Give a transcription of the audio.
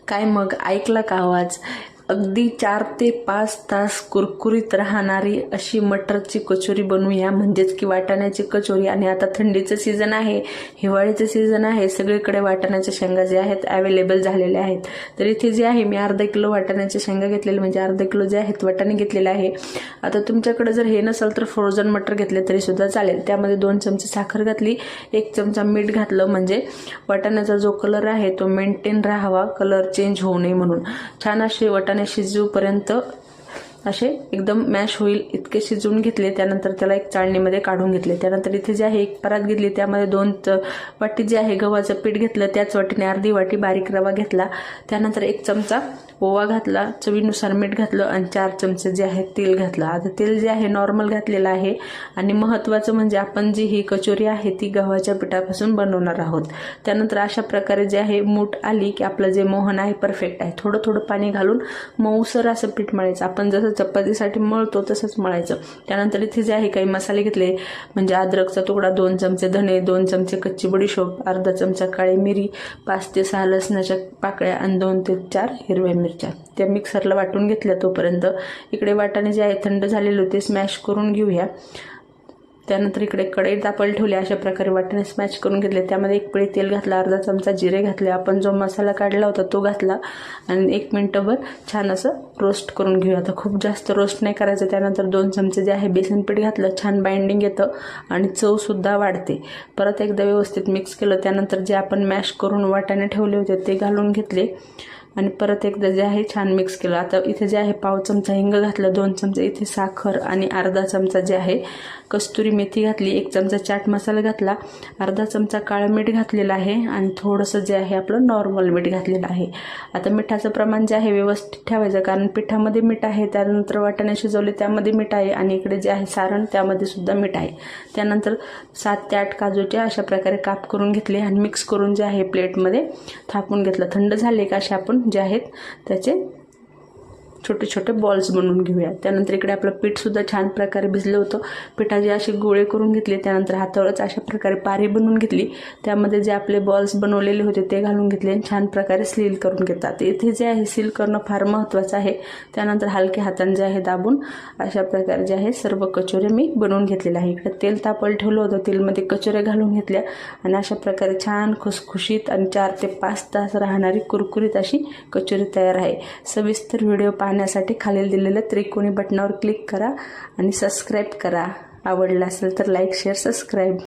काय मग ऐकला का आवाज? अगदी 4 ते 5 तास कुरकुरीत राहणारी अशी मटरची कचोरी बनवूया, म्हणजेच की वाटाण्याची कचोरी. आणि आता थंडीचं सीझन आहे, हिवाळीचं सीझन आहे, सगळीकडे वाटाण्याच्या शेंगा जे आहेत अवेलेबल झालेल्या आहेत. तर इथे जे आहे मी अर्धा किलो वाटाण्याच्या शेंगा घेतलेले, म्हणजे अर्धा किलो जे आहेत वाटाणे घेतलेले आहे. आता तुमच्याकडे जर हे नसेल तर फ्रोझन मटर घेतले तरी सुद्धा चालेल. त्यामध्ये 2 चमचे साखर घातली, 1 चमचा मीठ घातलं, म्हणजे वाटाण्याचा जो कलर आहे तो मेंटेन राहावा, कलर चेंज होऊ नये म्हणून. छान असे वाटाणे शिजूपर्यंत असे एकदम मॅश होईल इतके शिजवून घेतले. त्यानंतर त्याला एक चाळणीमध्ये काढून घेतले. त्यानंतर इथे जे आहे एक परात घेतली, त्यामध्ये 2 वाटी जे आहे गव्हाचं पीठ घेतलं, त्याच वाटीने अर्धी वाटी बारीक रवा घेतला. त्यानंतर 1 चमचा ओवा घातला, चवीनुसार मीठ घातलं आणि 4 चमचे जे आहे तेल घातलं. आता तेल जे आहे नॉर्मल घातलेलं आहे. आणि महत्त्वाचं म्हणजे आपण जी ही कचोरी आहे ती गव्हाच्या पिठापासून बनवणार आहोत. त्यानंतर अशा प्रकारे जे आहे मूठ आली की आपलं जे मोहन आहे परफेक्ट आहे. थोडं थोडं पाणी घालून मऊसर असं पीठ मळायचं, आपण जसं चपातीसाठी मळतो तसंच मळायचं. त्यानंतर इथे जे आहे काही मसाले घेतले, म्हणजे अद्रकचा तुकडा 2 चमचे, धने 2 चमचे, कच्ची बडीशोप अर्धा चमचा, काळी मिरी 5 ते 6 लसणाच्या पाकळ्या आणि 2 ते 4 हिरव्या मिरच्या. त्या मिक्सरला वाटून घेतल्या. तोपर्यंत इकडे वाटाणे जे आहे थंड झालेले होते, स्मॅश करून घेऊया. त्यानंतर इकडे कढई तापायला ठेवली. अशा प्रकारे वाटाणे स्मॅश करून घेतले. त्यामध्ये 1 पळी तेल घातलं, अर्धा चमचा जिरे घातले, आपण जो मसाला काढला होता तो घातला आणि 1 मिनिटभर छान असं रोस्ट करून घेऊया. आता खूप जास्त रोस्ट नाही करायचं. त्यानंतर 2 चमचे जे आहे बेसन पीठ घातलं, छान बाइंडिंग येतं आणि चवसुद्धा वाढते. परत एकदा व्यवस्थित मिक्स केलं. त्यानंतर जे आपण मॅश करून वाटाणे ठेवले होते ते घालून घेतले आणि परत एकदा जे आहे छान मिक्स केलं. आता इथे जे आहे पाव चमचा हिंग घातलं, 2 चमचे इथे साखर आणि अर्धा चमचा जे आहे कस्तुरी मेथी घातली, 1 चमचा चाट मसाला घातला, अर्धा चमचा काळं मीठ घातलेलं आहे आणि थोडंसं जे आहे आपलं नॉर्मल मीठ घातलेलं आहे. आता मिठाचं प्रमाण जे आहे व्यवस्थित ठेवायचं, कारण पिठामध्ये मीठ आहे, त्यानंतर वाटाणे शिजवले त्यामध्ये मीठ आहे आणि इकडे जे आहे सारण त्यामध्ये सुद्धा मीठ आहे. त्यानंतर 7 ते 8 काजूचे अशा प्रकारे काप करून घेतले आणि मिक्स करून जे आहे प्लेटमध्ये थापून घेतलं. थंड झाले का असे आपण जे आहेत त्याचे छोटे छोटे बॉल्स बनवून घेऊया. त्यानंतर इकडे आपलं पीठ सुद्धा छान प्रकारे भिजलं होतं. पिठाचे असे गोळे करून घेतले. त्यानंतर हातावरच अशा प्रकारे पारी बनवून घेतली. त्यामध्ये जे आपले बॉल्स बनवलेले होते ते घालून घेतले आणि छान प्रकारे सील करून घेतात. इथे जे आहे सील करणं फार महत्त्वाचं आहे. त्यानंतर हलक्या हाताने जे आहे दाबून अशा प्रकारे जे आहे सर्व कचोऱ्या मी बनवून घेतलेल्या आहे. इकडे तेल तापायला ठेवलं होतं, तेलमध्ये कचोऱ्या घालून घेतल्या आणि अशा प्रकारे छान खुसखुशीत आणि 4 ते 5 तास राहणारी कुरकुरीत अशी कचोरी तयार आहे. सविस्तर व्हिडिओ पाहण्यासाठी खालील दिलेल्या त्रिकोणी बटनावर क्लिक करा आणि सबस्क्राईब करा. आवडला असेल तर लाईक, शेअर, सबस्क्राईब.